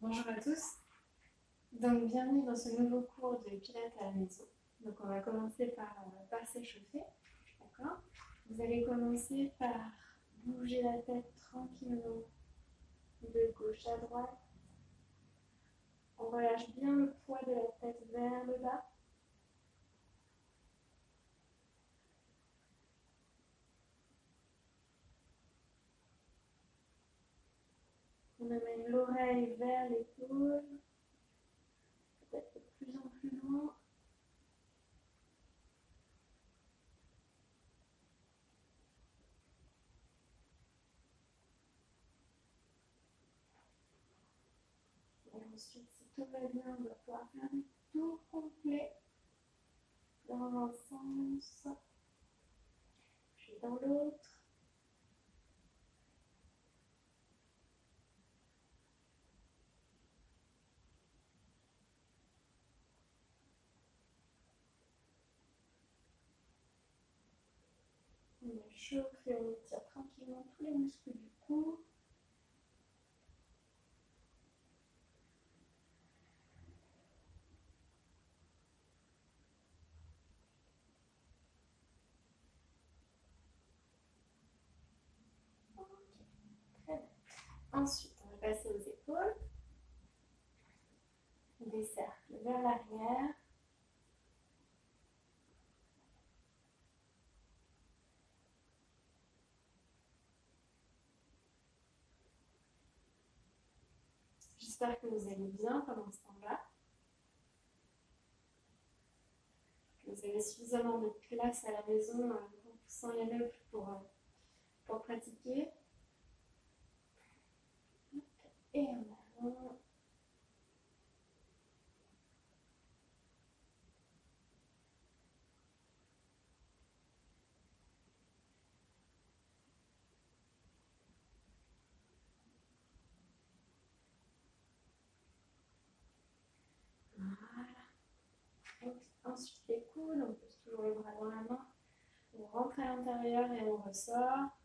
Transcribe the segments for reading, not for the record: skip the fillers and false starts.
Bonjour à tous, donc bienvenue dans ce nouveau cours de Pilates à la maison. Donc on va commencer par s'échauffer, d'accord? Vous allez commencer par bouger la tête tranquillement de gauche à droite. On relâche bien le poids de la tête vers le bas. On amène l'oreille vers l'épaule, peut-être de plus en plus loin. Et ensuite, si tout va bien, on va pouvoir faire un tour complet dans un sens, puis dans l'autre. On chauffe et on étire tranquillement tous les muscles du cou. Ok, très bien. Ensuite, on va passer aux épaules. Des cercles vers l'arrière. J'espère que vous allez bien pendant ce temps-là. Que vous avez suffisamment de place à la maison sans y aller pour pratiquer. Et en avant. Voilà. Ensuite, les coudes, on pose toujours les bras dans la main. On rentre à l'intérieur et on ressort.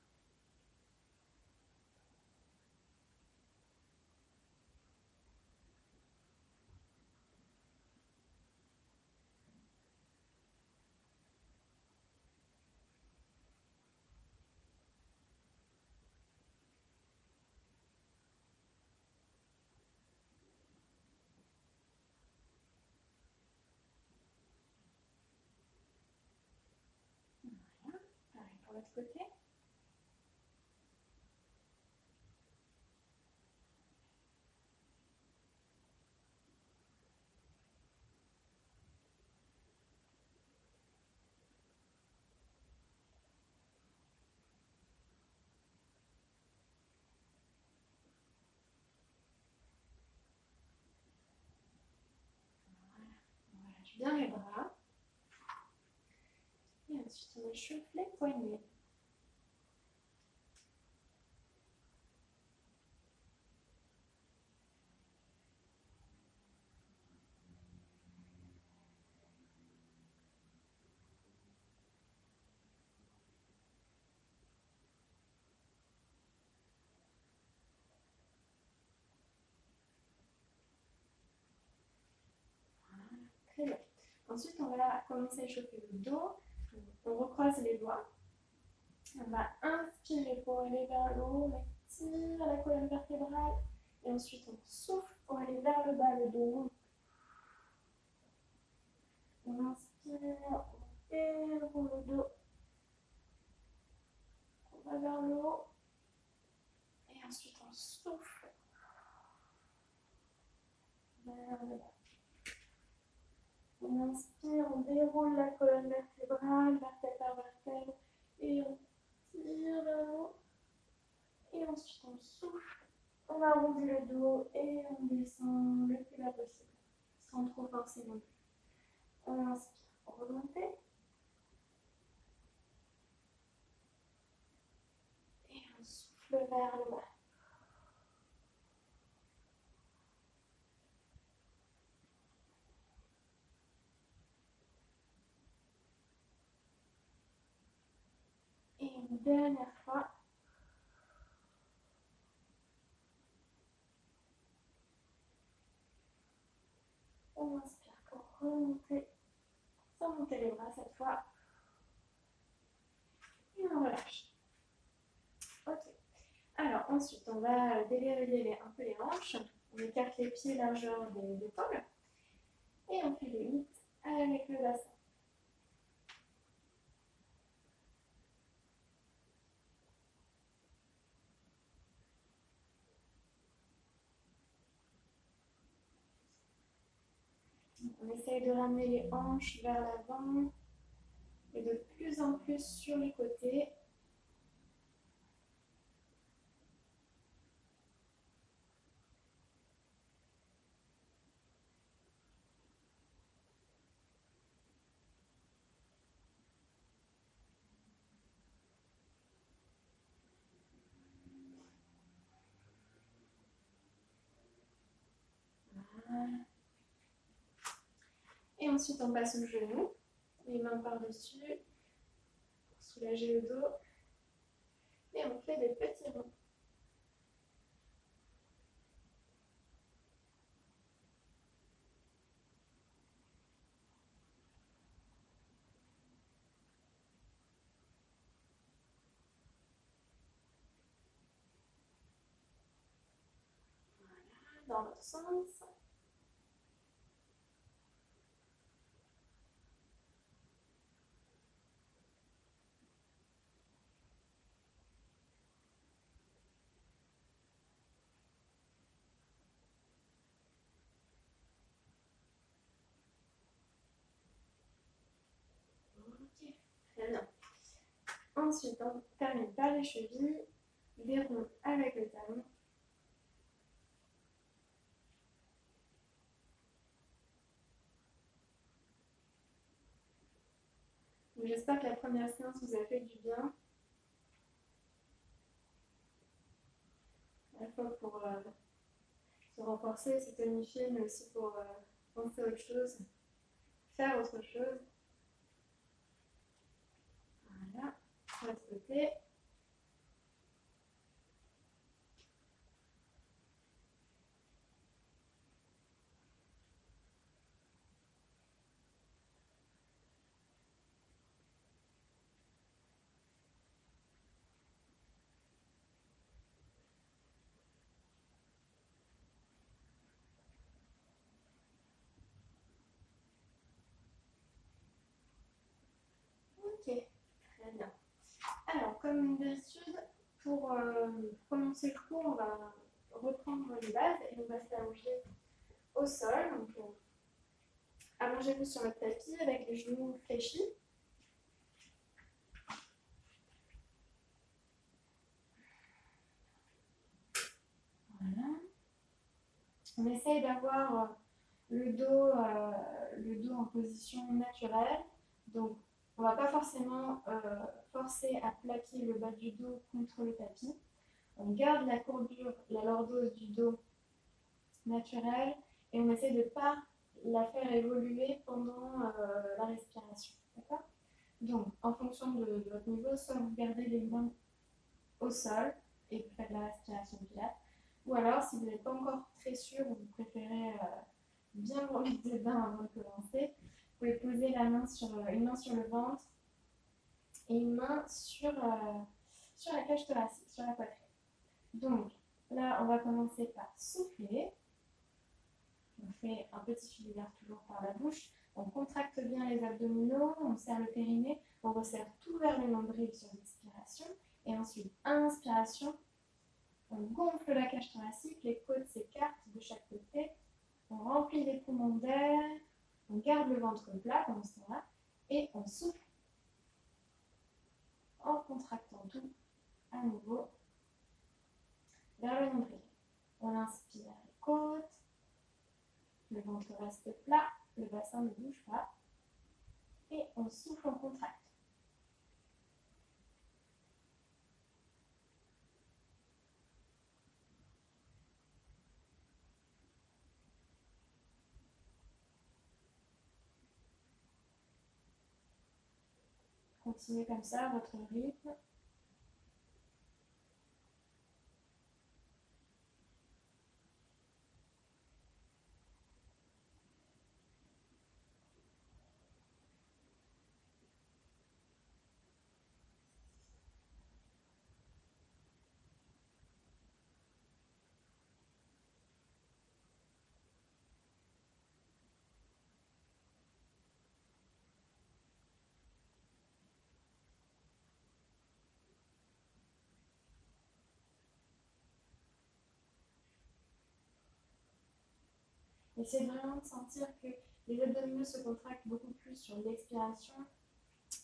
Voilà. Pareil pour l'autre côté. On relâche bien les bras. Et ensuite, on échauffe les poignets. Très bien. Ensuite, on va commencer à échauffer le dos. On recroise les doigts. On va inspirer pour aller vers le haut. On tire la colonne vertébrale. Et ensuite, on souffle pour aller vers le bas, le dos. On inspire, on déroule le dos. On va vers le haut. Et ensuite, on souffle vers le bas. On inspire, on déroule la colonne vertébrale, vertèbre par vertèbre. Et on tire vers le haut. Et ensuite, on souffle. On arrondit le dos et on descend le plus bas possible, sans trop forcer non plus. On inspire pour remonter. Et on souffle vers le bas. Et une dernière fois. on inspire pour remonter, remonter les bras cette fois. Et on relâche. Ok. Alors ensuite, on va déverrouiller un peu les hanches. On écarte les pieds largeur des épaules. Et on fait les 8 avec le bassin. On essaye de ramener les hanches vers l'avant et de plus en plus sur les côtés. Voilà. Et ensuite, on passe au genou, les mains par-dessus, pour soulager le dos. Et on fait des petits ronds. Voilà, dans l'autre sens. Ok, très bien. Ensuite, on termine par les chevilles, des ronds avec le talon. J'espère que la première séance vous a fait du bien. À la fois pour se renforcer, se tonifier, mais aussi pour penser à autre chose, faire autre chose. Voilà, de l'autre côté. Ok, très bien. Alors, comme d'habitude, pour commencer le cours, on va reprendre les bases et on va s'allonger au sol. Donc, allongez-vous sur le tapis avec les genoux fléchis. Voilà. On essaye d'avoir le dos en position naturelle. Donc, on ne va pas forcément forcer à plaquer le bas du dos contre le tapis. On garde la courbure, la lordose du dos naturelle et on essaie de ne pas la faire évoluer pendant la respiration. D'accord ? Donc, en fonction de votre niveau, soit vous gardez les mains au sol et vous faites la respiration pilates, ou alors, si vous n'êtes pas encore très sûr ou vous préférez bien vous remettre dedans avant de commencer, vous pouvez poser une main sur le ventre et une main sur la cage thoracique, sur la poitrine. Donc, là, on va commencer par souffler. On fait un petit filaire toujours par la bouche. On contracte bien les abdominaux, on serre le périnée, on resserre tout vers le nombril sur l'expiration. Et ensuite, inspiration, on gonfle la cage thoracique, les côtes s'écartent de chaque côté. On remplit les poumons d'air, on garde le ventre plat pendant ce temps-là et on souffle en contractant tout à nouveau vers le nombril. On inspire les côtes, le ventre reste plat, le bassin ne bouge pas et on souffle en contracte. Continuez comme ça, votre rythme. Essayez vraiment de sentir que les abdominaux se contractent beaucoup plus sur l'expiration,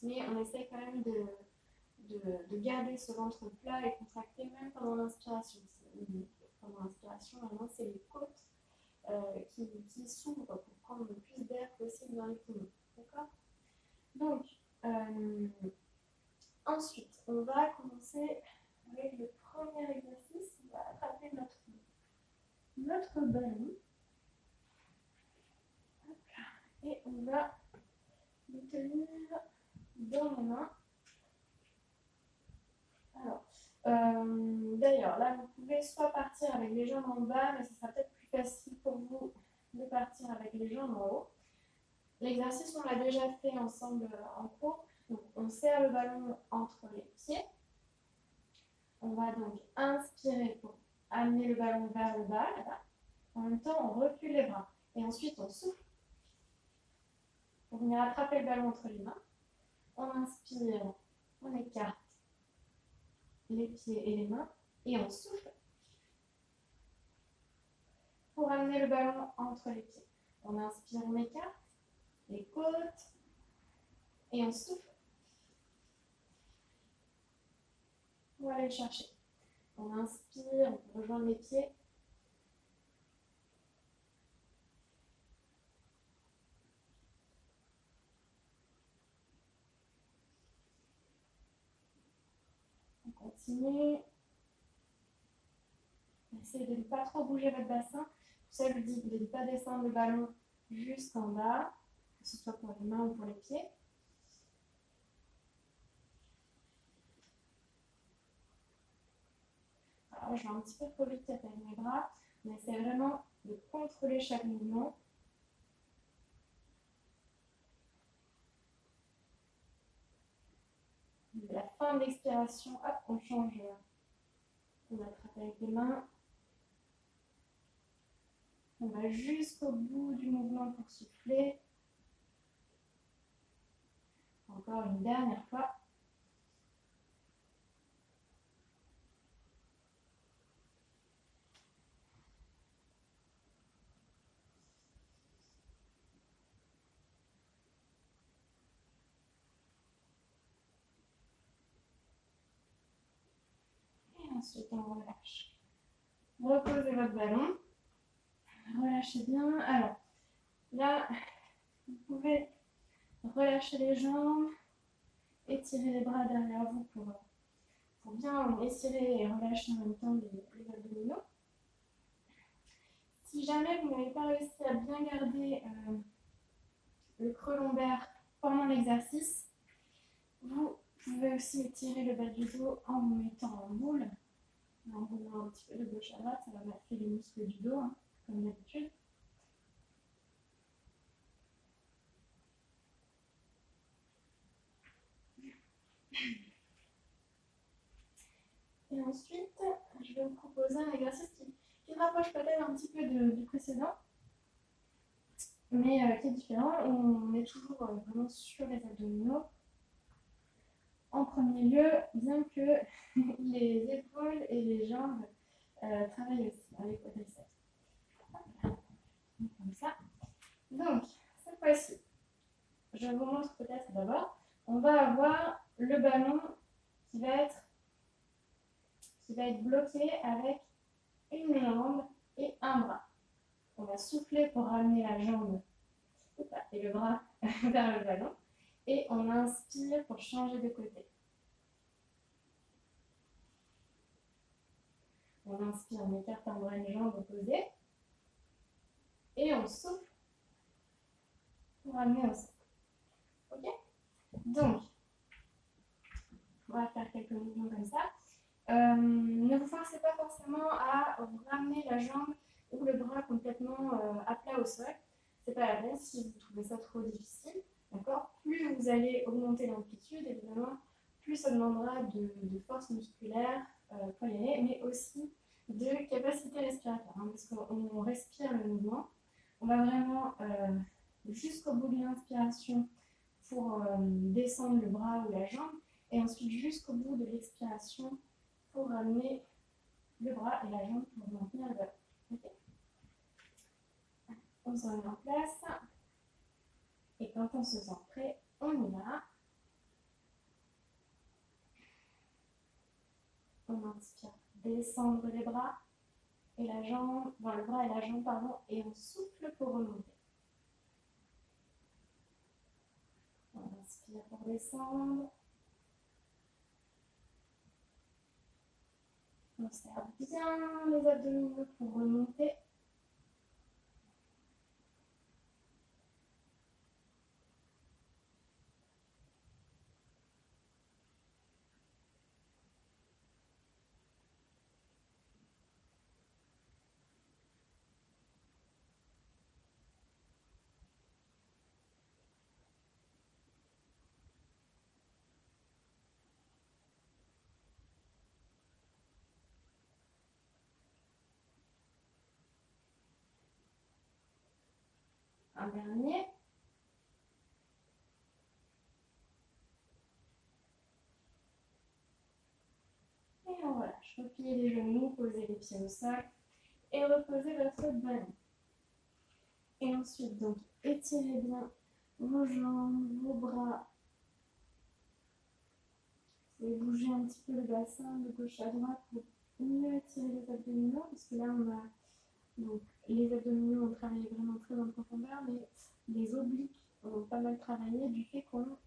mais on essaie quand même de garder ce ventre plat et contracté même pendant l'inspiration. Pendant l'inspiration, vraiment, c'est les côtes qui s'ouvrent pour prendre le plus d'air possible dans les poumons. D'accord? Donc, ensuite, on va commencer avec le premier exercice. On va attraper notre ballon. Et on va le tenir dans les mains. Alors, d'ailleurs, là, vous pouvez soit partir avec les jambes en bas, mais ce sera peut-être plus facile pour vous de partir avec les jambes en haut. L'exercice, on l'a déjà fait ensemble en cours. Donc, on serre le ballon entre les pieds. On va donc inspirer pour amener le ballon vers le bas, là-bas. En même temps, on recule les bras. Et ensuite, on souffle pour venir attraper le ballon entre les mains. On inspire, on écarte les pieds et les mains. Et on souffle pour amener le ballon entre les pieds. On inspire, on écarte les côtes. Et on souffle pour aller le chercher. On inspire, on rejoint les pieds. On continue. Essayez de ne pas trop bouger votre bassin. Ça veut dire de ne pas descendre le ballon jusqu'en bas, que ce soit pour les mains ou pour les pieds. Alors, je vais un petit peu trop vite avec mes bras, mais c'est vraiment de contrôler chaque mouvement. À la fin de l'expiration, hop, on change. On attrape avec les mains. On va jusqu'au bout du mouvement pour souffler. Encore une dernière fois. Et ensuite, on relâche. Reposez votre ballon. Relâchez bien. Alors, là, vous pouvez relâcher les jambes, étirer les bras derrière vous pour bien étirer et relâcher en même temps les abdominaux. Si jamais vous n'avez pas réussi à bien garder le creux lombaire pendant l'exercice, vous pouvez aussi étirer le bas du dos en vous mettant en boule. En roulant un petit peu de gauche à droite, ça va masser les muscles du dos, hein, comme d'habitude. Et ensuite, je vais vous proposer un exercice qui se rapproche peut-être un petit peu du précédent, mais qui est différent. On est toujours vraiment sur les abdominaux. En premier lieu, bien que les épaules et les jambes travaillent aussi avec le quadriceps. Comme ça. Donc, cette fois-ci, je vous montre peut-être d'abord. On va avoir le ballon qui va être bloqué avec une jambe et un bras. On va souffler pour ramener la jambe et le bras vers le ballon. Et on inspire pour changer de côté. On inspire, on écarte un bras et une jambe opposée. Et on souffle pour ramener au centre. Ok? Donc, on va faire quelques mouvements comme ça. Ne vous forcez pas forcément à ramener la jambe ou le bras complètement à plat au sol. C'est pas la peine si vous trouvez ça trop difficile. D'accord? Plus vous allez augmenter l'amplitude, évidemment, plus ça demandera de force musculaire pour y aller, mais aussi de capacité respiratoire, hein, parce qu'on respire le mouvement. On va vraiment jusqu'au bout de l'inspiration pour descendre le bras ou la jambe, et ensuite jusqu'au bout de l'expiration pour ramener le bras et la jambe pour maintenir le ballon. Okay. on se remet en place. Et quand on se sent prêt, on y va. On inspire, descendre les bras et la jambe, dans le bras et la jambe, pardon, et on souffle pour remonter. On inspire pour descendre. On serre bien les abdominaux pour remonter. Un dernier. Et on relâche. Repliez les genoux, posez les pieds au sol et reposez votre ballon. Et ensuite, donc, étirez bien vos jambes, vos bras. Vous pouvez bouger un petit peu le bassin de gauche à droite pour mieux étirer les abdominaux, parce que là, on a donc les abdominaux ont travaillé vraiment très en profondeur, mais les obliques ont pas mal travaillé du fait qu'on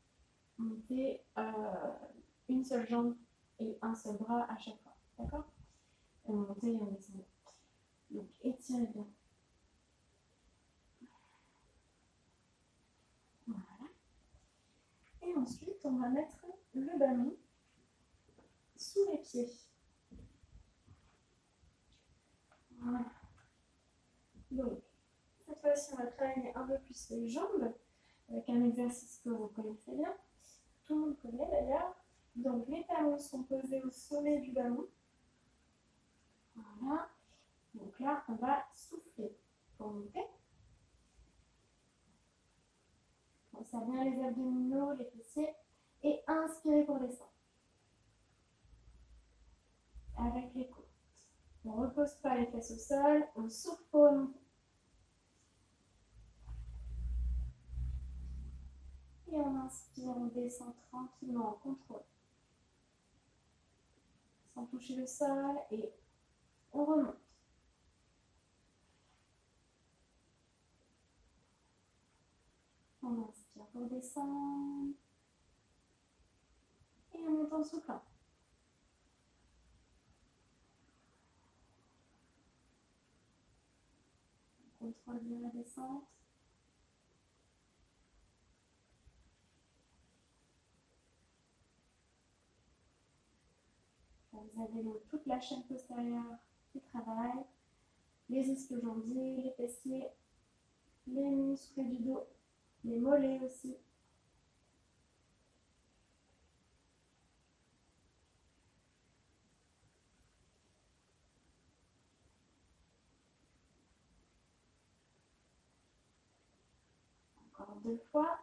montait une seule jambe et un seul bras à chaque fois. D'accord? Et on montait et on descendait. Donc, étirez bien. Voilà. Et ensuite, on va mettre le ballon sous les pieds. Voilà. Donc, cette fois-ci, on va travailler un peu plus les jambes avec un exercice que vous connaissez bien. Tout le monde connaît d'ailleurs. Donc, les talons sont posés au sommet du ballon. Voilà. Donc là, on va souffler pour monter. On serre bien les abdominaux, les fessiers. Et inspirez pour descendre. Avec les côtes. On ne repose pas les fesses au sol. On souffle pour remonter. Et on inspire, on descend tranquillement en contrôle. Sans toucher le sol. Et on remonte. On inspire pour descendre. Et on monte en soufflant. On contrôle bien la descente. Vous avez donc toute la chaîne postérieure qui travaille, les ischio-jambiers, les fessiers, les muscles du dos, les mollets aussi. Encore 2 fois.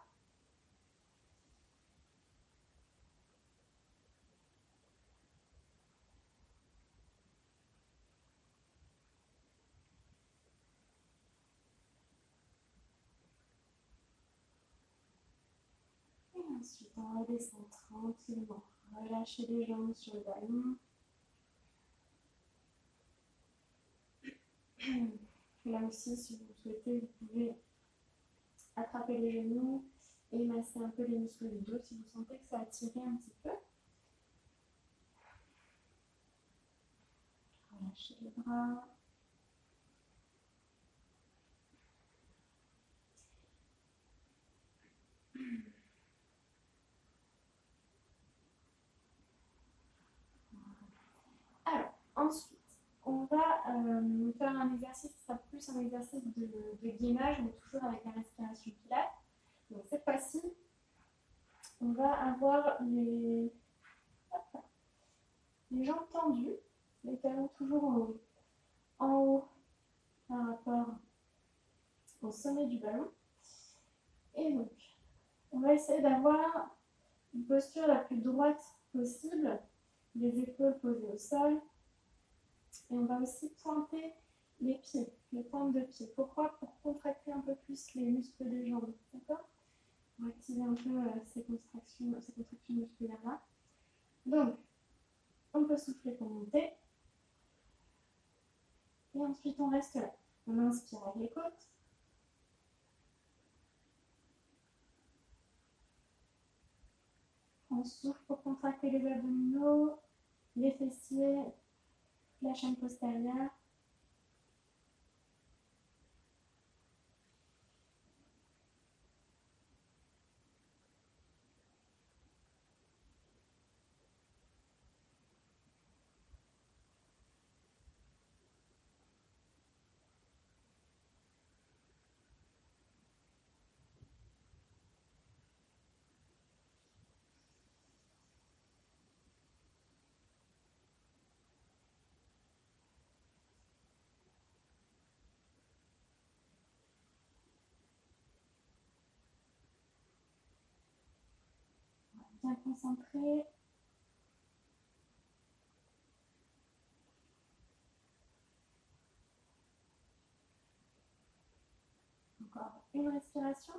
Et ensuite, on redescend tranquillement. Relâchez les jambes sur le ballon. Là aussi, si vous souhaitez, vous pouvez attraper les genoux et masser un peu les muscles du dos si vous sentez que ça a tiré un petit peu. Relâchez les bras. Alors, ensuite, on va faire un exercice qui sera plus un exercice de gainage, mais toujours avec la respiration pilates. Donc cette fois-ci, on va avoir les jambes tendues, les talons toujours en haut par rapport au sommet du ballon. Et donc, on va essayer d'avoir une posture la plus droite possible, les épaules posées au sol. Et on va aussi pointer les pieds. les pointes de pied. Pourquoi? Pour contracter un peu plus les muscles des jambes. D'accord? Pour activer un peu ces contractions musculaires-là. Donc, on peut souffler pour monter. Et ensuite, on reste là. On inspire avec les côtes. On souffle pour contracter les abdominaux, les fessiers, la chaîne postérieure. Bien concentré. Encore une respiration.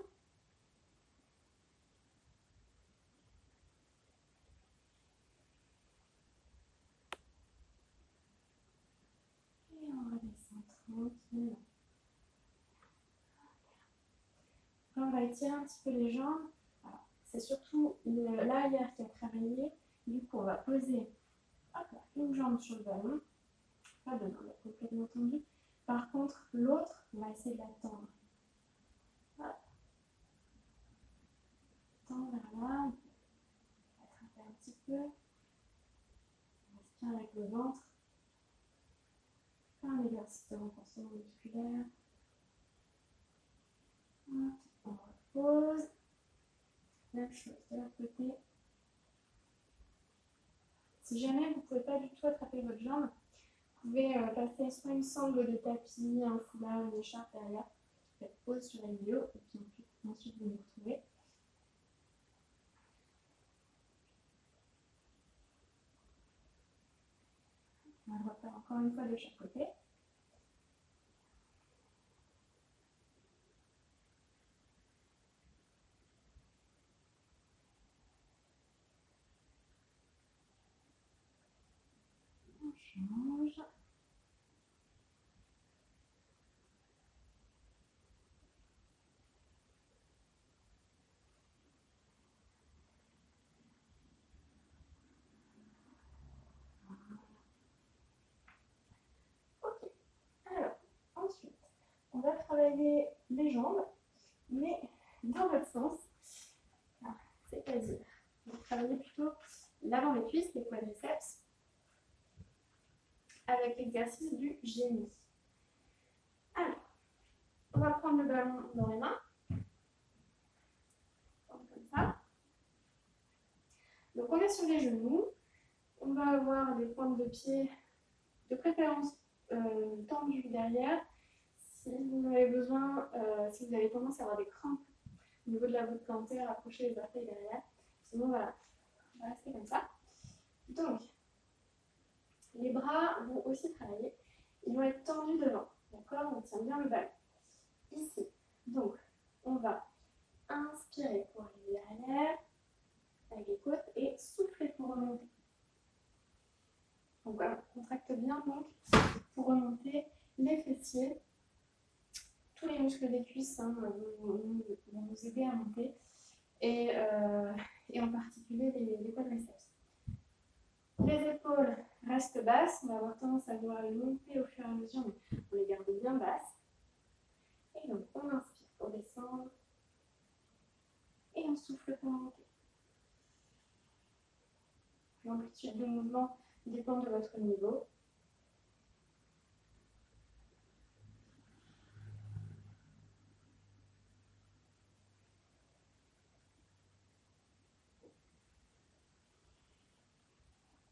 Et on redescend tranquillement. Là, on va étirer un petit peu les jambes. C'est surtout l'arrière qui a travaillé. Du coup, on va poser une jambe sur le ballon. Pas de main, complètement tendue. Par contre, l'autre, on va essayer de la tendre. Hop. Tendre vers là. Attraper un petit peu. On respire avec le ventre. Faire un exercice de renforcement musculaire. Hop. On repose. Même chose de l'autre côté. Si jamais vous ne pouvez pas du tout attraper votre jambe, vous pouvez passer soit une sangle de tapis, un foulard, une écharpe derrière. Faites pause sur la vidéo et puis ensuite vous nous retrouvez. On va le refaire encore une fois de chaque côté. On change. Ok. Alors, ensuite, on va travailler les jambes, mais dans votre sens. C'est-à-dire, on va travailler plutôt l'avant des cuisses, les quadriceps, avec l'exercice du génie. Alors, on va prendre le ballon dans les mains, comme ça. Donc on est sur les genoux, on va avoir les pointes de pied, de préférence tendues derrière. Si vous avez besoin, si vous avez tendance à avoir des crampes au niveau de la voûte plantaire, approchez les orteils derrière. Sinon voilà, on va rester comme ça. Donc, les bras vont aussi travailler. Ils vont être tendus devant. D'accord? On tient bien le ballon. Ici. Donc, on va inspirer pour arriver derrière, avec les côtes, et souffler pour remonter. Donc voilà, on contracte bien donc pour remonter les fessiers. Tous les muscles des cuisses vont nous aider à monter. Et en particulier les quadriceps. Les épaules restent basses, on va avoir tendance à vouloir les monter au fur et à mesure, mais on les garde bien basses. Et donc on inspire pour descendre et on souffle pour monter. L'amplitude de mouvement dépend de votre niveau.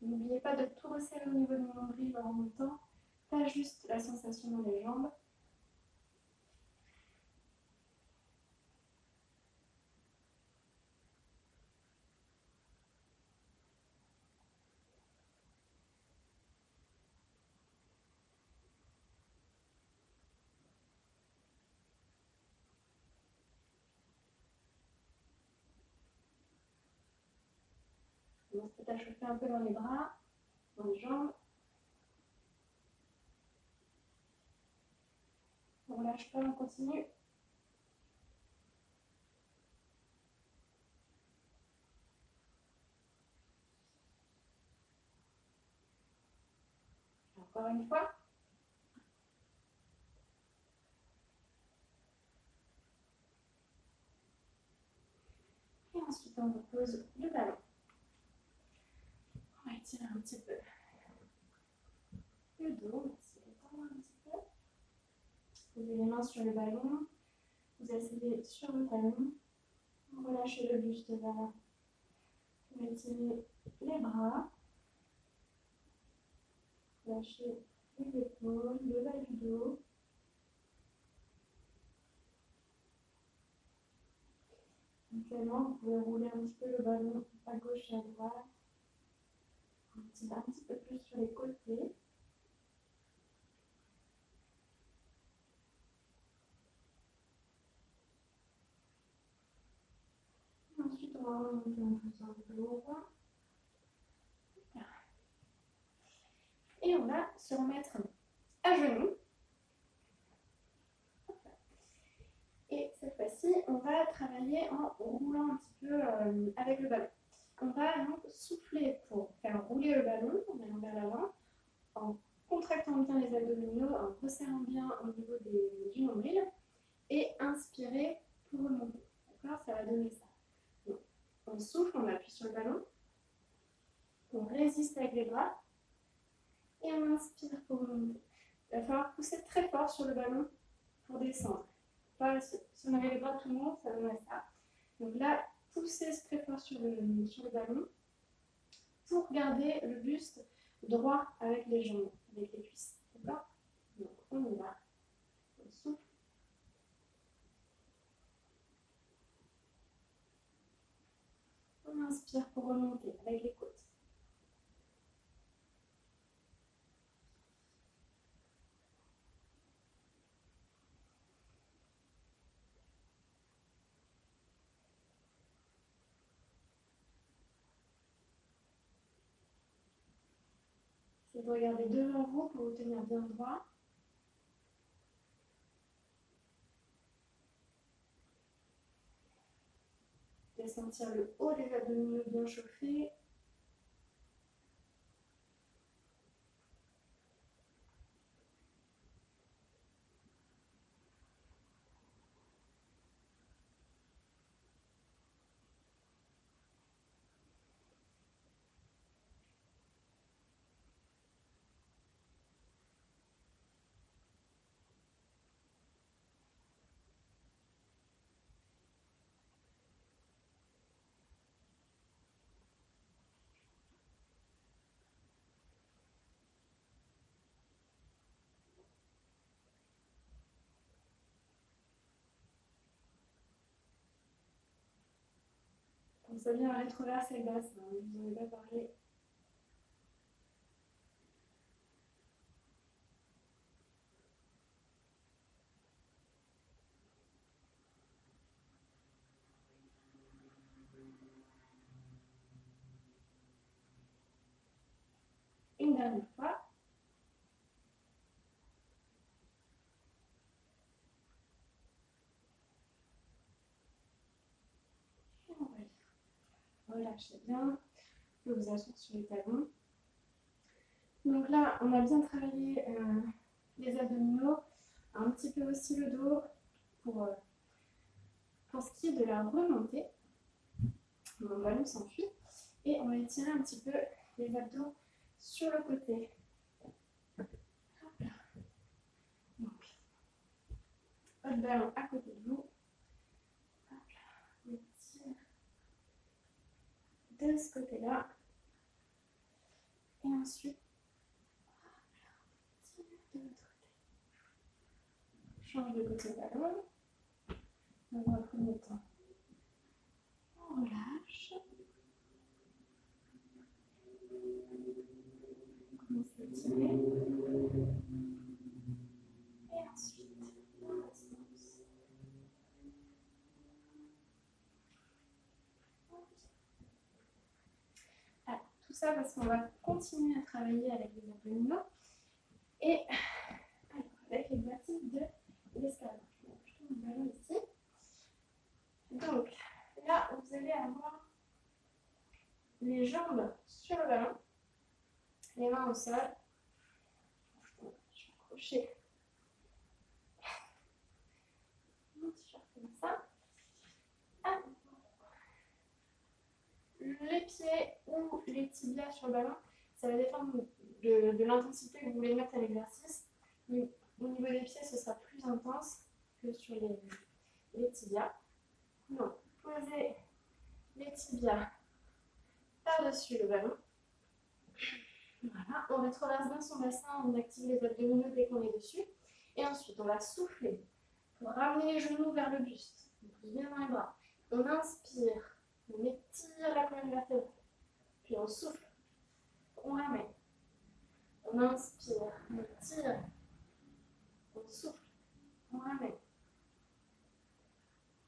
N'oubliez pas de tout resserrer au niveau de mon nombril en remontant, pas juste la sensation dans les jambes. commence peut-être à chauffer un peu dans les bras, dans les jambes. On ne lâche pas, on continue. Encore une fois. Et ensuite, on repose le ballon. On va étirer un petit peu le dos. On va essayer de tendre un petit peu. Posez les mains sur le ballon. Vous asseyez sur le ballon. Relâchez le buste vers l'avant. Vous étirez les bras. Lâchez les épaules, le bas du dos. Éventuellement, vous pouvez rouler un petit peu le ballon à gauche et à droite. Un petit peu plus sur les côtés. Ensuite, on va remonter en faisant le lourd. Et on va se remettre à genoux. Et cette fois-ci, on va travailler en roulant un petit peu avec le ballon. On va donc souffler pour faire rouler le ballon en allant vers l'avant, en contractant bien les abdominaux, en resserrant bien au niveau du nombril, et inspirer pour remonter. D'accord? Ça va donner ça. Donc, on souffle, on appuie sur le ballon, on résiste avec les bras, et on inspire pour remonter. Il va falloir pousser très fort sur le ballon pour descendre. Si on avait les bras tout le monde, ça donnerait ça. Donc là, poussez très fort sur le ballon pour garder le buste droit avec les jambes, avec les cuisses. D'accord? Donc on y va. On souffle. On inspire pour remonter avec les côtes. Essayez de regarder devant vous pour vous tenir bien droit. Et sentir le haut des abdominaux bien chauffés. Pensez bien à rétroverser les basses, hein, je vous en ai pas parlé. Une dernière fois. Et on relève. Relâchez bien. Vous pouvez vous asseoir sur les talons. Donc là, on a bien travaillé les abdominaux, un petit peu aussi le dos pour ce qui est de la remontée. Mon ballon s'enfuit et on va étirer un petit peu les abdos sur le côté. Hop là. Donc, votre ballon à côté de vous. Hop là. On étire de ce côté-là. Et ensuite, de l'autre côté. Change de côté ballon. Dans un premier temps, on relâche. On s'étire. Et ensuite, dans le sens. Alors, ça parce qu'on va continuer à travailler avec les abdominaux et avec l'exercice de l'escalade. Je tourne le ballon ici. Donc là, vous allez avoir les jambes sur le ballon, les mains au sol. Je vais accrocher mon t-shirt comme ça. Les pieds ou les tibias sur le ballon, ça va dépendre de l'intensité que vous voulez mettre à l'exercice. Au niveau des pieds, ce sera plus intense que sur les tibias. Donc, posez les tibias par-dessus le ballon. Voilà, on rétroverse bien son bassin, on active les abdominaux dès qu'on est dessus. Et ensuite, on va souffler pour ramener les genoux vers le buste. On pousse bien dans les bras. On inspire, on étire la colonne vertébrale. Puis on souffle, on ramène. On inspire, on tire, on souffle, on ramène.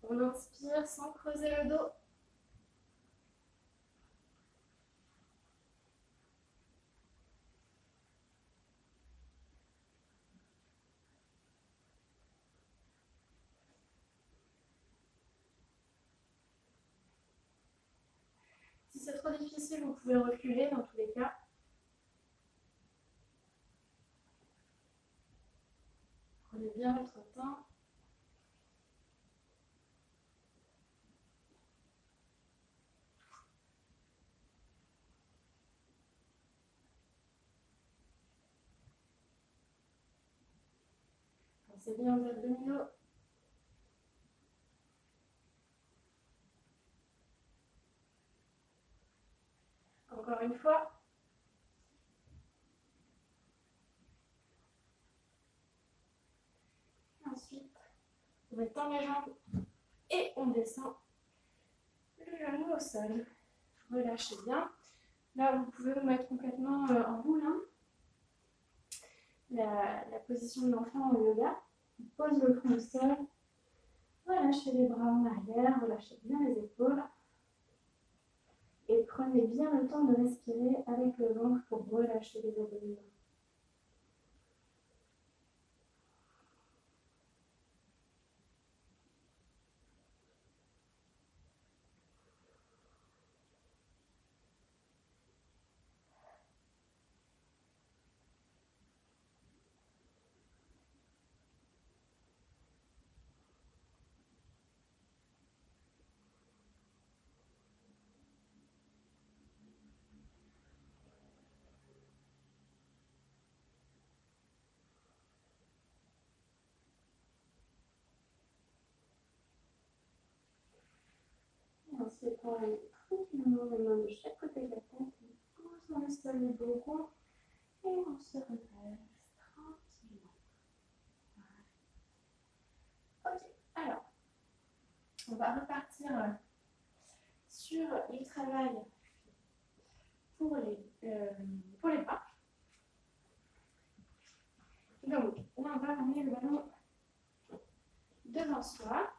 On inspire sans creuser le dos. Si c'est trop difficile, vous pouvez reculer dans tous les cas. Prenez bien votre temps. Pensez bien aux abdominaux. Encore une fois. Ensuite, on va tendre les jambes et on descend le genou au sol. Relâchez bien. Là, vous pouvez vous mettre complètement en boule. Hein. La position de l'enfant au yoga. On pose le front au sol. Relâchez les bras en arrière. Relâchez bien les épaules. Et prenez bien le temps de respirer avec le ventre pour relâcher les abdominaux. Ensuite, on va tranquillement les mains de chaque côté de la tête. On pose dans le sol le dos rond et on se redresse tranquillement. Voilà. Ok, alors, on va repartir sur le travail pour les pas. Donc, là, on va ramener le ballon devant soi.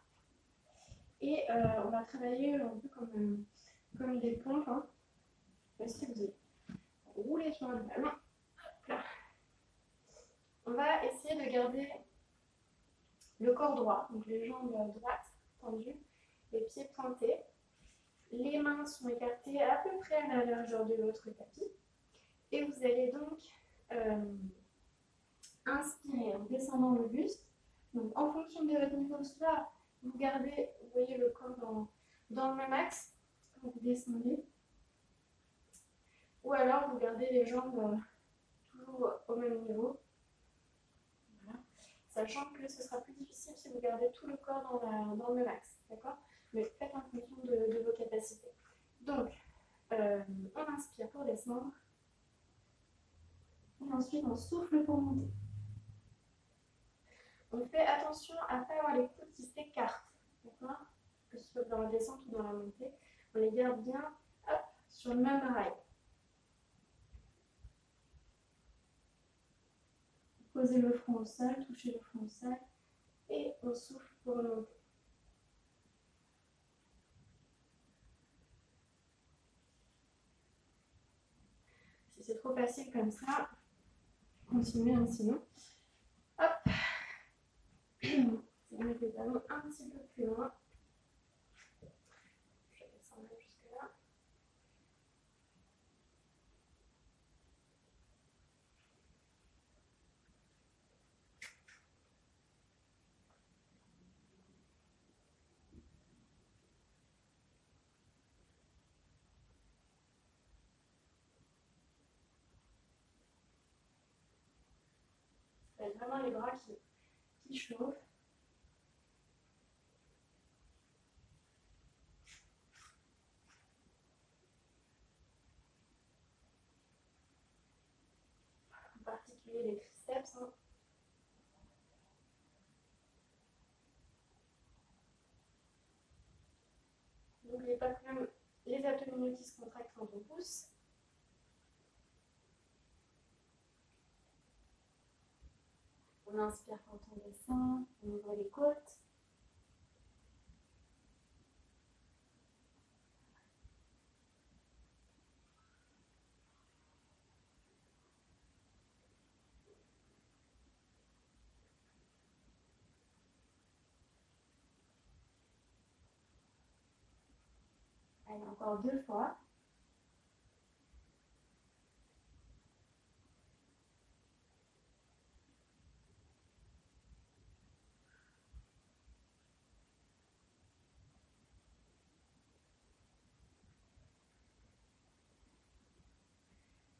Et on va travailler un peu comme des pompes. Hein. Si vous roulez sur le ballon, là. On va essayer de garder le corps droit, donc les jambes droites tendues, les pieds pointés. Les mains sont écartées à peu près à la largeur de votre tapis. Et vous allez donc inspirer en descendant le buste. Donc en fonction de votre niveau, soit vous gardez, vous voyez le corps dans le même axe quand vous descendez. Ou alors vous gardez les jambes toujours au même niveau. Voilà. Sachant que ce sera plus difficile si vous gardez tout le corps dans le même axe. D'accord ? Mais faites en fonction de vos capacités. Donc, on inspire pour descendre. Et ensuite, on souffle pour monter. On fait attention à ne pas avoir les coudes qui s'écartent. D'accord ? Que ce soit dans la descente ou dans la montée. On les garde bien sur le même rail. Posez le front au sol, touchez le front au sol. Et on souffle pour monter. c'est trop facile comme ça, continuez hein, sinon. Hop. On met le ballon un petit peu plus loin. Je vais descendre jusque là. C'est vraiment les bras qui chauffent. En particulier les triceps. Hein. N'oubliez pas quand même les abdominaux qui se contractent quand on pousse. On inspire quand on descend, on ouvre les côtes. Allez, encore 2 fois.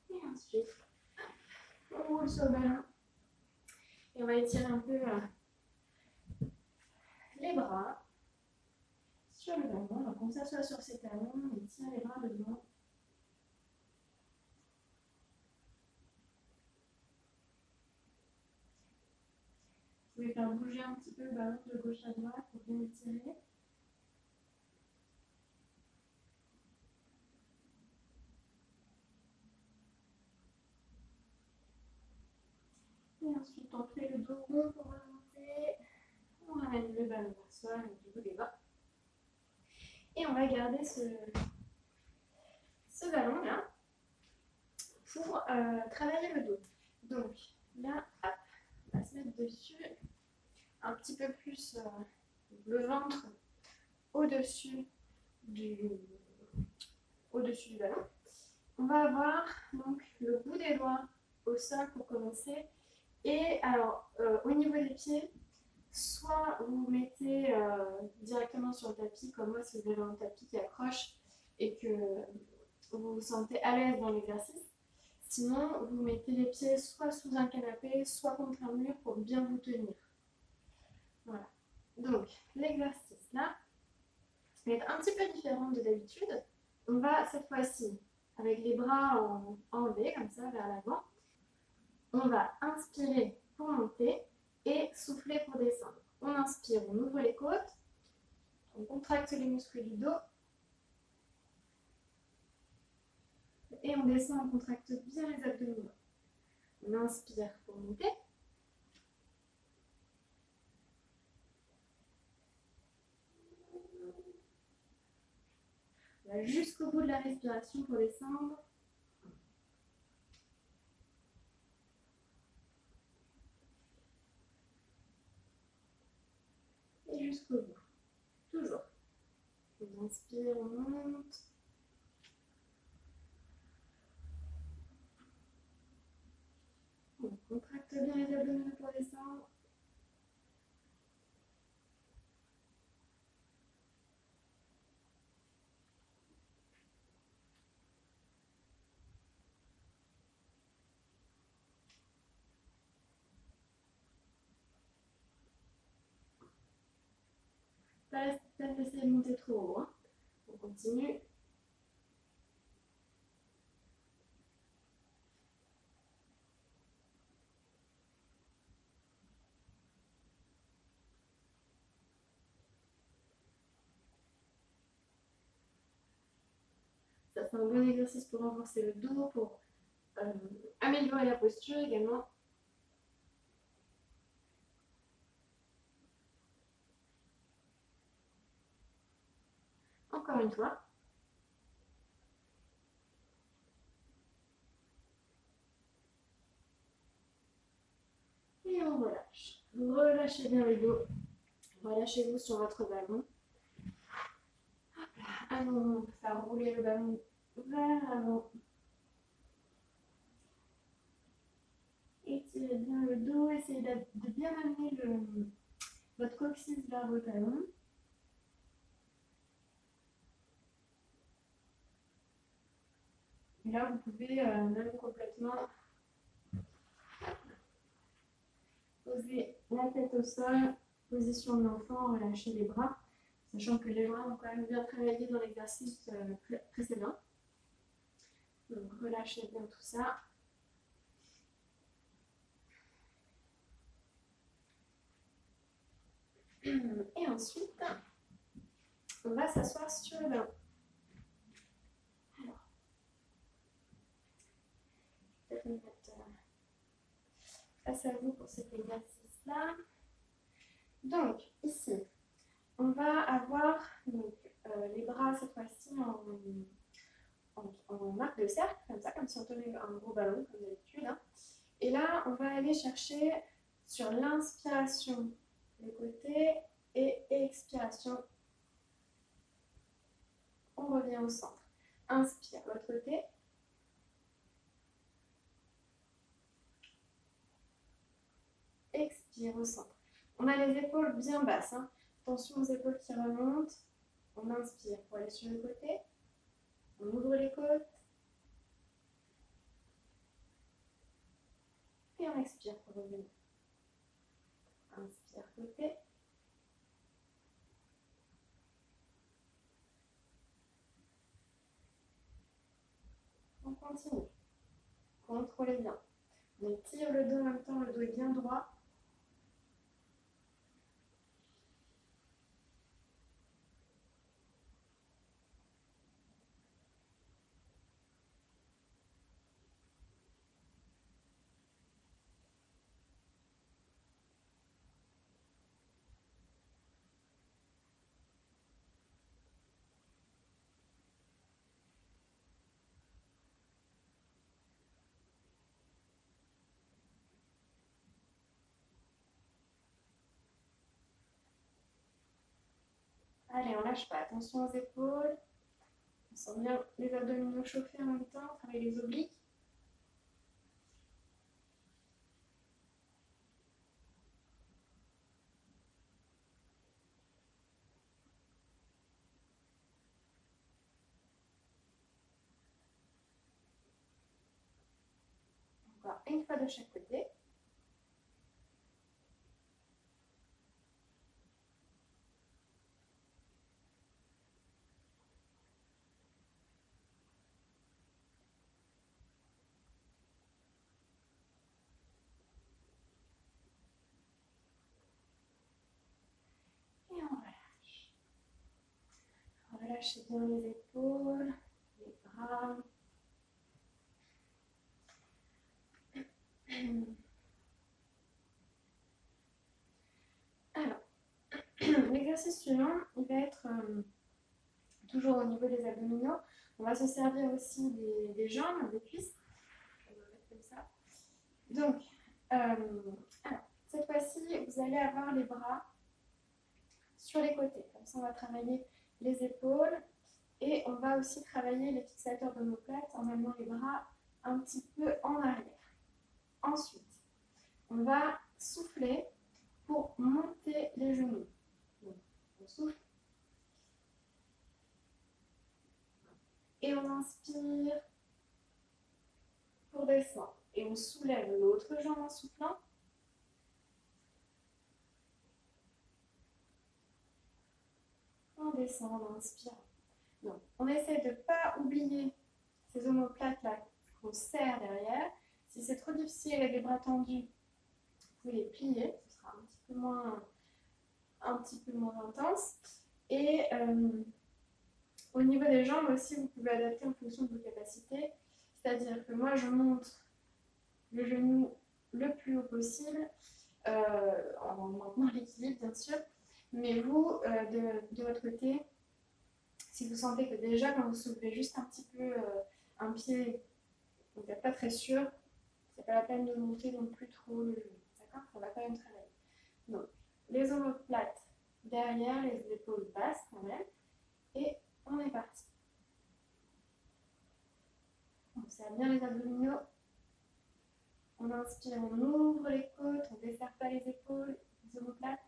Et ensuite, on roule sur le ballon. Et on va étirer un peu les bras sur le ballon. Donc on s'assoit sur ses talons, on tient les bras devant. Vous pouvez faire bouger un petit peu le ballon de gauche à droite pour bien étirer. Et ensuite, on fait le dos rond pour remonter. On ramène le ballon vers soi, au niveau des bras. Et on va garder ce ballon-là pour travailler le dos. Donc là, hop, on va se mettre dessus, un petit peu plus le ventre au-dessus du ballon. On va avoir donc le bout des doigts au sol pour commencer. Et alors, au niveau des pieds, soit vous mettez directement sur le tapis, comme moi si vous avez un tapis qui accroche et que vous vous sentez à l'aise dans l'exercice. Sinon, vous mettez les pieds soit sous un canapé, soit contre un mur pour bien vous tenir. Voilà. Donc, l'exercice là va être un petit peu différent de d'habitude. On va cette fois-ci, avec les bras enlevés, comme ça, vers l'avant, on va inspirer pour monter et souffler pour descendre. On inspire, on ouvre les côtes, on contracte les muscles du dos et on descend, on contracte bien les abdominaux. On inspire pour monter. On va jusqu'au bout de la respiration pour descendre. Et jusqu'au bout. Toujours. On inspire, on monte. On contracte bien les abdominaux pour descendre. Pas la peine d'essayer de monter trop haut. Hein. On continue. Ça c'est un bon exercice pour renforcer le dos, pour améliorer la posture également. Encore une fois. Vous relâchez bien le dos. Relâchez-vous sur votre ballon. Allons, on peut faire rouler le ballon vers l'avant. Étirez bien le dos. Essayez de bien amener votre coccyx vers vos talons. Et là, vous pouvez même complètement poser la tête au sol, position de l'enfant, relâcher les bras, sachant que les bras ont quand même bien travaillé dans l'exercice précédent. Donc relâchez bien tout ça. Et ensuite, on va s'asseoir sur le ballon. Alors, je vais peut-être me mettre face à vous pour cet exercice-là. Donc, ici, on va avoir donc, les bras cette fois-ci en arc de cercle, comme ça, comme si on tenait un gros ballon, comme d'habitude. Hein. Et là, on va aller chercher sur l'inspiration le côté et expiration, on revient au centre. Inspire, l'autre côté. Expire au centre. On a les épaules bien basses. Hein. Attention aux épaules qui remontent. On inspire pour aller sur le côté. On ouvre les côtes. Et on expire pour revenir. Inspire côté. On continue. Contrôlez bien. On étire le dos en même temps, le dos est bien droit. Allez, on lâche pas. Attention aux épaules. On sent bien les abdominaux chauffer en même temps. On travaille les obliques. Encore une fois de chaque côté. Et on relâche. Relâchez bien les épaules, les bras. Alors, l'exercice suivant, il va être toujours au niveau des abdominaux. On va se servir aussi des jambes, des cuisses. On va mettre comme ça. Donc, alors, cette fois-ci, vous allez avoir les bras sur les côtés. Comme ça, on va travailler les épaules et on va aussi travailler les fixateurs d'omoplate en amenant les bras un petit peu en arrière. Ensuite, on va souffler pour monter les genoux. Donc, on souffle. Et on inspire pour descendre. Et on soulève l'autre jambe en soufflant. On descend, on inspire. Donc, on essaie de ne pas oublier ces omoplates-là qu'on serre derrière. Si c'est trop difficile avec les bras tendus, vous pouvez les plier. Ce sera un petit peu moins intense. Et au niveau des jambes aussi, vous pouvez adapter en fonction de vos capacités. C'est-à-dire que moi, je monte le genou le plus haut possible, en maintenant l'équilibre bien sûr. Mais vous, de votre côté, si vous sentez que déjà quand vous soulevez juste un petit peu un pied, vous n'êtes pas très sûr, c'est pas la peine de monter non plus trop le genou. D'accord ? On va quand même travailler. Donc, les omoplates derrière, les épaules basses quand même. Et on est parti. On serre bien les abdominaux. On inspire, on ouvre les côtes, on ne desserre pas les épaules, les omoplates.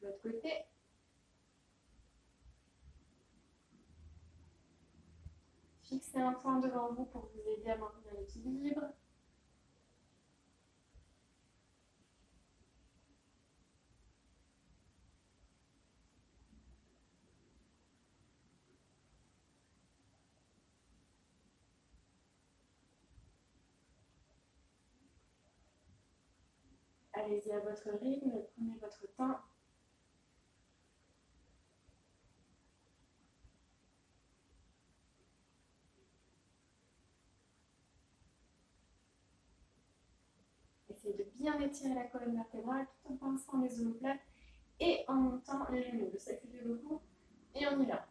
De l'autre côté. Fixez un point devant vous pour vous aider à maintenir l'équilibre. Allez-y à votre rythme, prenez votre temps. Essayez de bien étirer la colonne vertébrale tout en pinçant les omoplates et en montant les genoux. Ne sacrifiez beaucoup et on y va.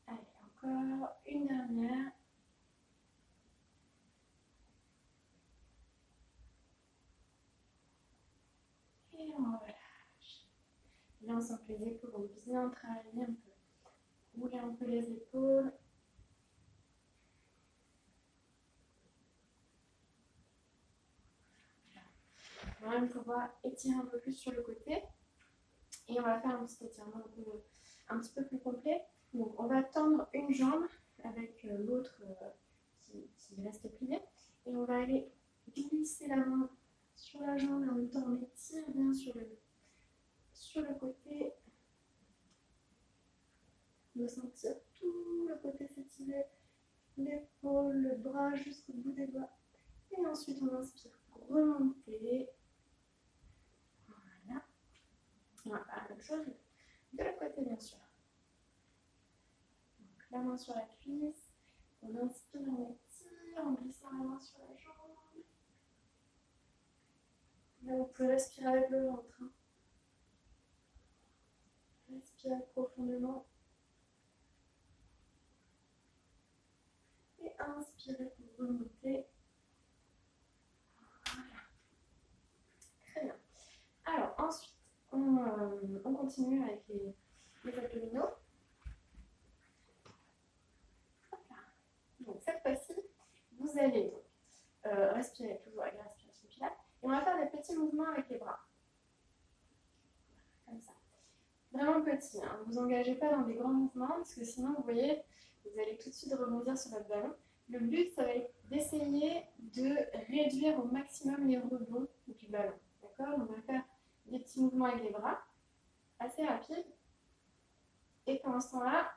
Allez, encore une dernière. Et on relâche. Là, on sent que les épaules vont bien travailler. On peut rouler un peu les épaules. On va pouvoir étirer un peu plus sur le côté. Et on va faire un petit étirement un petit peu plus complet. Donc, on va tendre une jambe avec l'autre qui reste pliée. Et on va aller glisser la main sur la jambe et en même temps on étire bien sur le côté. On va sentir tout le côté s'étirer, l'épaule, le bras jusqu'au bout des doigts. Et ensuite on inspire pour remonter. Voilà. On va faire la même chose de l'autre côté bien sûr. Donc, la main sur la cuisse. On inspire, on étire, on glisse la main sur la jambe. Là, vous pouvez respirer avec le ventre. Hein. Respirez profondément. Et inspirez pour remonter. Voilà. Très bien. Alors, ensuite, on continue avec les abdominaux. Donc, cette fois-ci, vous allez respirer toujours avec la respiration pilates. Et on va faire des petits mouvements avec les bras. Comme ça. Vraiment petit. Hein. Ne vous engagez pas dans des grands mouvements parce que sinon, vous voyez, vous allez tout de suite rebondir sur votre ballon. Le but, ça va être d'essayer de réduire au maximum les rebonds du ballon. D'accord? On va faire des petits mouvements avec les bras, assez rapides. Et pendant ce temps-là,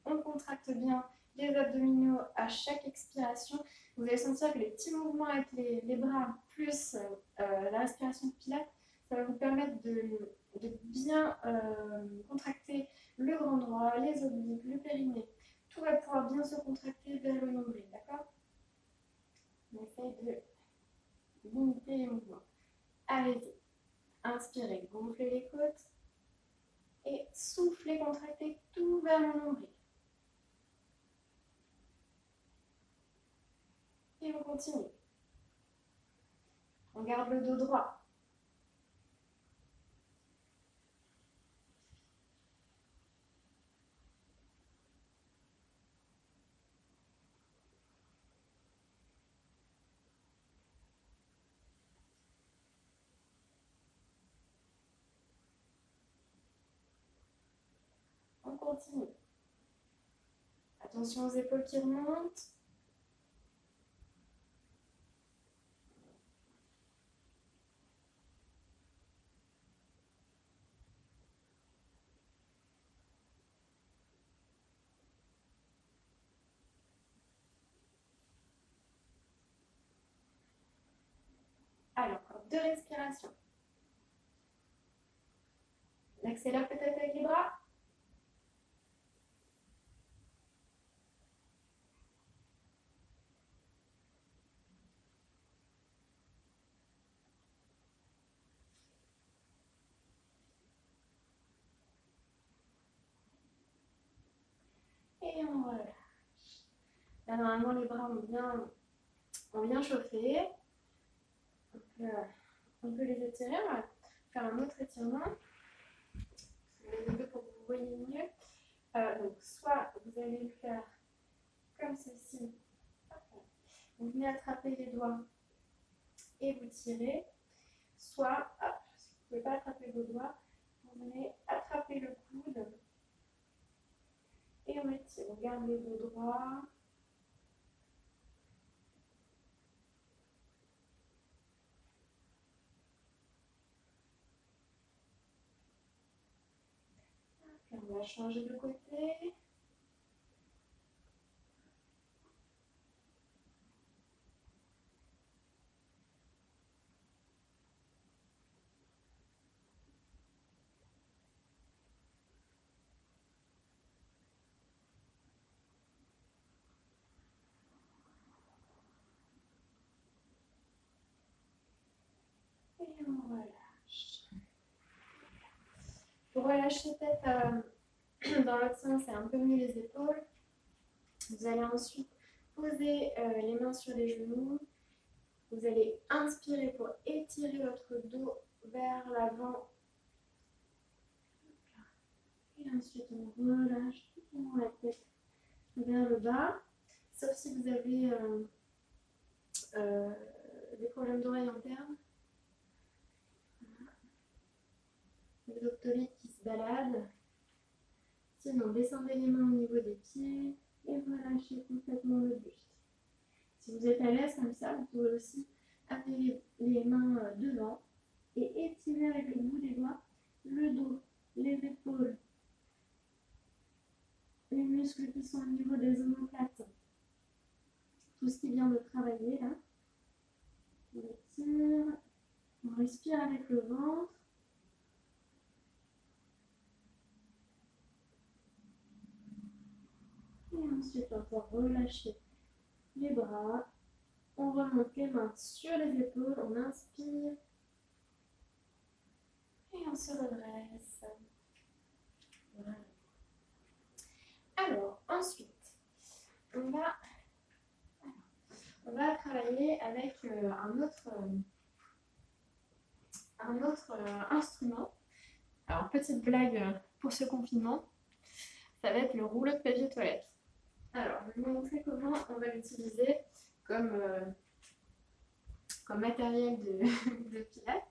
on contracte bien les abdominaux à chaque expiration. Vous allez sentir que les petits mouvements avec les bras plus la respiration de pilates, ça va vous permettre de bien contracter le grand droit, les obliques, le périnée. Tout va pouvoir bien se contracter vers le nombril, d'accord? On essaye de limiter les mouvements. Allez-y. Inspirez, gonflez les côtes. Et soufflez, contractez tout vers le nombril. Et on continue. On garde le dos droit. On continue. Attention aux épaules qui remontent. Alors, encore 2 respirations. On accélère peut-être avec les bras. Là, normalement, les bras ont bien chauffé. On peut les étirer. On va faire un autre étirement. Les deux pour que vous voyez mieux. Donc, soit vous allez le faire comme ceci. Vous venez attraper les doigts et vous tirez. Soit, si vous ne pouvez pas attraper vos doigts, vous venez attraper le coude et on étire. On garde les dos droits. On va changer de côté. Et on relâche. Pour relâcher tête dans l'autre sens et un peu mieux les épaules, vous allez ensuite poser les mains sur les genoux. Vous allez inspirer pour étirer votre dos vers l'avant. Et ensuite, on relâche tout la tête vers le bas. Sauf si vous avez des problèmes d'oreille interne. Les octolites qui se baladent. Sinon, descendez les mains au niveau des pieds et relâchez complètement le buste. Si vous êtes à l'aise comme ça, vous pouvez aussi amener les mains devant et étirer avec le bout des doigts le dos, les épaules, les muscles qui sont au niveau des omoplates. Tout ce qui vient de travailler là. On étire, on respire avec le ventre. Et ensuite, on va relâcher les bras. On remonte les mains sur les épaules. On inspire. Et on se redresse. Voilà. Alors, ensuite, on va travailler avec un autre instrument. Alors, petite blague pour ce confinement, ça va être le rouleau de papier toilette. Alors, je vais vous montrer comment on va l'utiliser comme matériel de pilates.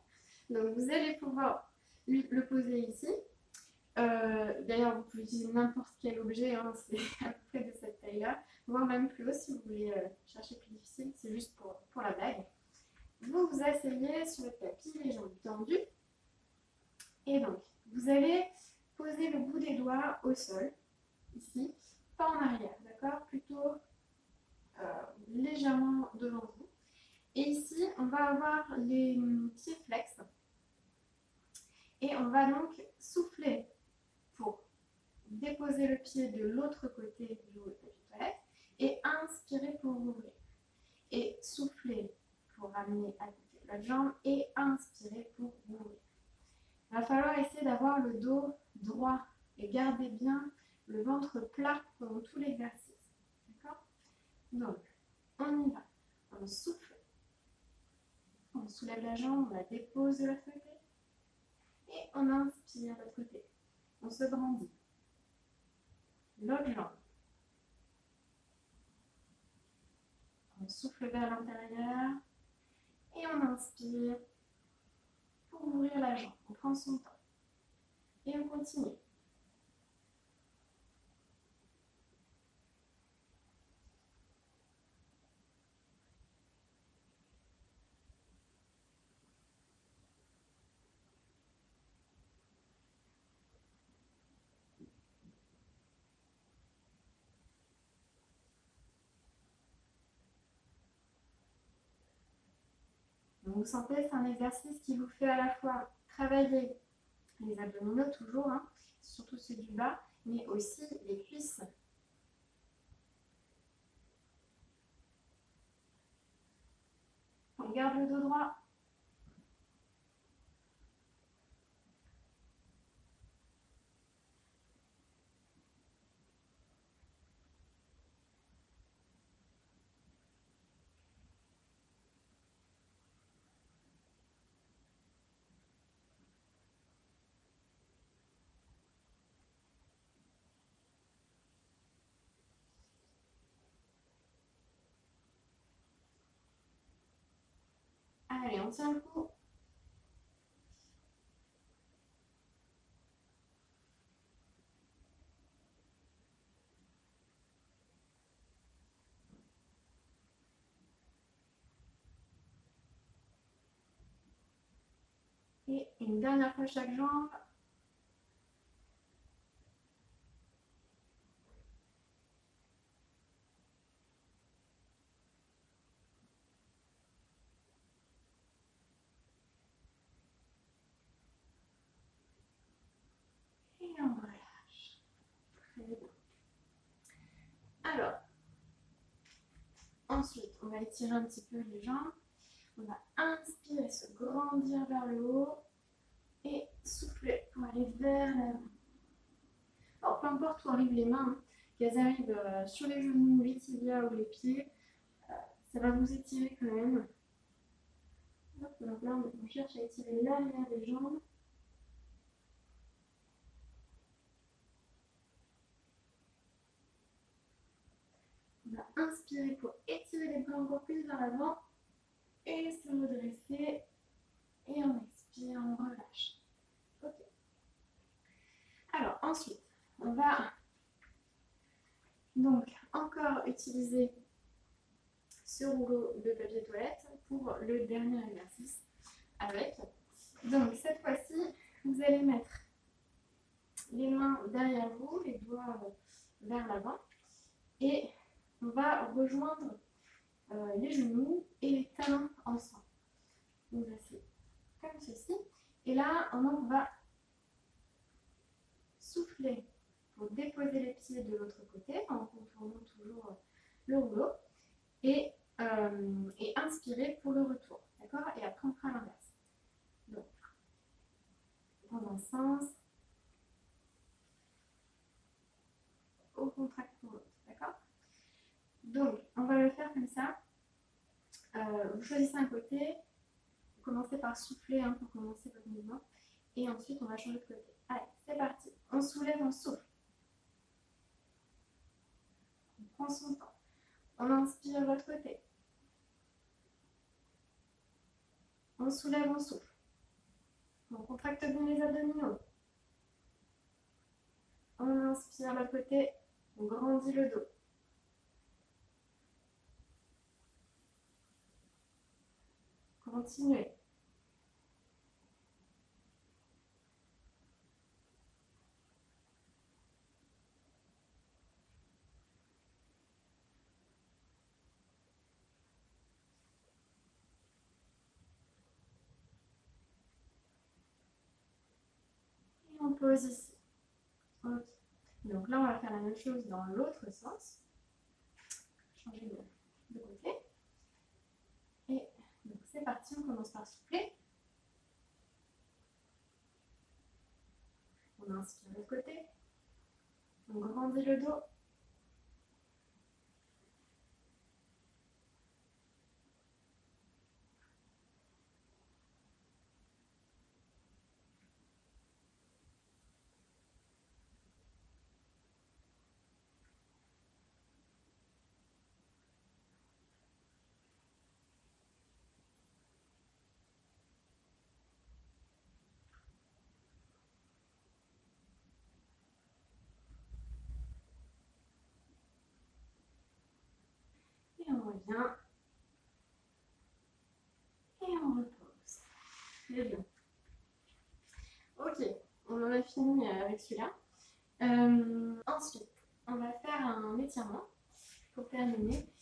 Donc, vous allez pouvoir le poser ici. D'ailleurs, vous pouvez utiliser n'importe quel objet, hein, c'est à peu près de cette taille-là, voire même plus haut si vous voulez chercher plus difficile, c'est juste pour la blague. Vous vous asseyez sur le tapis, les jambes tendues, et donc vous allez poser le bout des doigts au sol, ici, pas en arrière, d'accord, plutôt légèrement devant vous. Et ici, on va avoir les pieds flex, et on va donc souffler pour déposer le pied de l'autre côté du rouleau de papier toilette et inspirer pour ouvrir. Et souffler pour ramener à côté de l'autre jambe et inspirer pour ouvrir. Il va falloir essayer d'avoir le dos droit et garder bien le ventre plat pendant tout l'exercice. D'accord? Donc, on y va. On souffle. On soulève la jambe, on la dépose de l'autre côté. Et on inspire de l'autre côté. On se brandit. L'autre jambe. On souffle vers l'intérieur et on inspire pour ouvrir la jambe. On prend son temps et on continue. Donc vous sentez, c'est un exercice qui vous fait à la fois travailler les abdominaux toujours, hein, surtout ceux du bas, mais aussi les cuisses. On garde le dos droit. tient le coup. Et une dernière fois chaque jambe. Et on relâche. Très bien. Alors, ensuite, on va étirer un petit peu les jambes. On va inspirer, se grandir vers le haut et souffler pour aller vers l'avant. Alors, peu importe où arrivent les mains, qu'elles arrivent sur les genoux, les tibias ou les pieds, ça va vous étirer quand même. Donc là, on cherche à étirer l'arrière des jambes. On va inspirer pour étirer les bras encore plus vers l'avant et se redresser. Et on expire, on relâche. Ok. Alors ensuite, on va donc encore utiliser ce rouleau de papier toilette pour le dernier exercice avec. Donc cette fois-ci, vous allez mettre les mains derrière vous, les doigts vers l'avant et on va rejoindre les genoux et les talons ensemble. Donc c'est comme ceci. Et là, on va souffler pour déposer les pieds de l'autre côté en contournant toujours le rouleau et inspirer pour le retour. D'accord? Et après, on fera l'inverse. Donc, dans un sens, au contract pour l'autre. D'accord? Donc, on va le faire comme ça. Vous choisissez un côté. Vous commencez par souffler pour commencer votre mouvement. Et ensuite, on va changer de côté. Allez, c'est parti. On soulève, on souffle. On prend son temps. On inspire de l'autre côté. On soulève, on souffle. On contracte bien les abdominaux. On inspire de l'autre côté. On grandit le dos. Continuez. Et on pose ici. Ok. Donc là, on va faire la même chose dans l'autre sens. Changer de côté. Et donc c'est parti, on commence par souffler. On inspire de l'autre côté. On grandit le dos. Et on revient. Et on repose. Très bien. Ok, on en a fini avec celui-là. Ensuite, on va faire un étirement pour terminer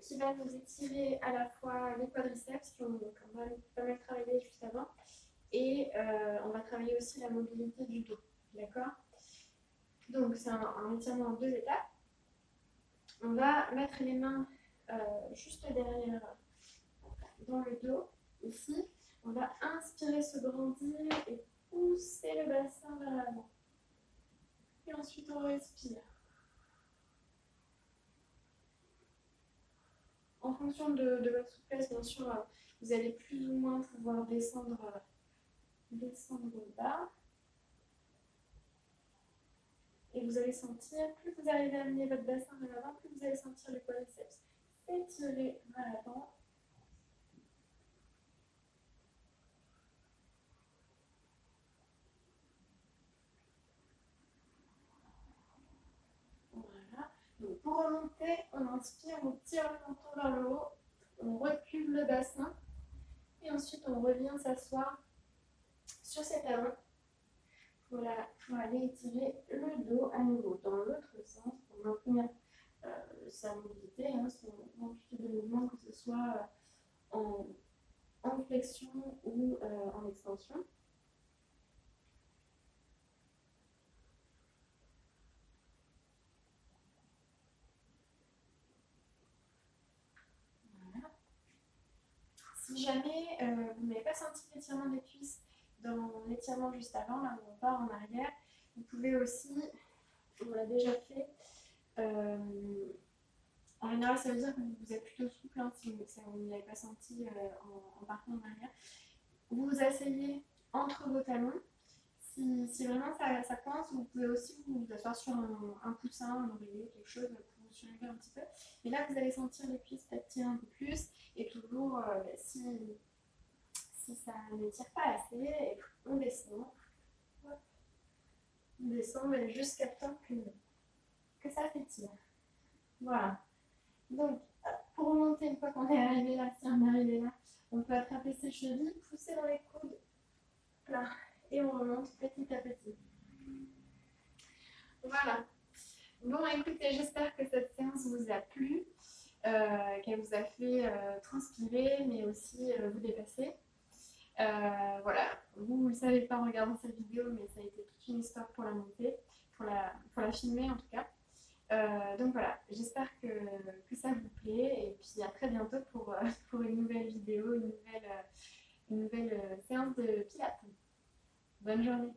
qui va nous étirer à la fois les quadriceps qui ont pas mal travaillé juste avant et on va travailler aussi la mobilité du dos. D'accord? Donc, c'est un étirement en 2 étapes. On va mettre les mains juste derrière dans le dos, ici. On va inspirer, se grandir et pousser le bassin vers l'avant. Et ensuite, on respire. En fonction de votre souplesse, bien sûr, vous allez plus ou moins pouvoir descendre bas. Et vous allez sentir, plus vous allez amener votre bassin vers l'avant, plus vous allez sentir les quadriceps s'étirer vers l'avant. pour remonter, on inspire, on tire le menton vers le haut, on recule le bassin et ensuite on revient s'asseoir sur ses talons pour aller étirer le dos à nouveau dans l'autre sens pour maintenir sa mobilité, hein, son amplitude de mouvement, que ce soit en flexion ou en extension. Si jamais vous n'avez pas senti l'étirement des cuisses dans l'étirement juste avant, là où on part en arrière, vous pouvez aussi, on l'a déjà fait, en général ça veut dire que vous êtes plutôt souple, hein, si vous ne l'avez pas senti en partant en arrière. Vous vous asseyez entre vos talons. Si vraiment ça coince, vous pouvez aussi vous asseoir sur un coussin, un oreiller, quelque chose pour vous surélever un petit peu. Mais là, vous allez sentir les cuisses peut-être tirer un peu plus. Et toujours, si ça ne tire pas assez, on descend. Hop. On descend jusqu'à temps que ça s'étire. Voilà. Donc, pour remonter, une fois qu'on est arrivé là, si on est arrivé là, on peut attraper ses chevilles, pousser dans les coudes. Là. Et on remonte petit à petit. Voilà. Bon, écoutez, j'espère que cette séance vous a plu, qu'elle vous a fait transpirer, mais aussi vous dépasser. Voilà, vous ne le savez pas en regardant cette vidéo, mais ça a été toute une histoire pour la monter, pour la filmer en tout cas. Donc voilà, j'espère que ça vous plaît, et puis à très bientôt pour une nouvelle vidéo, une nouvelle séance de pilates. Bonne journée.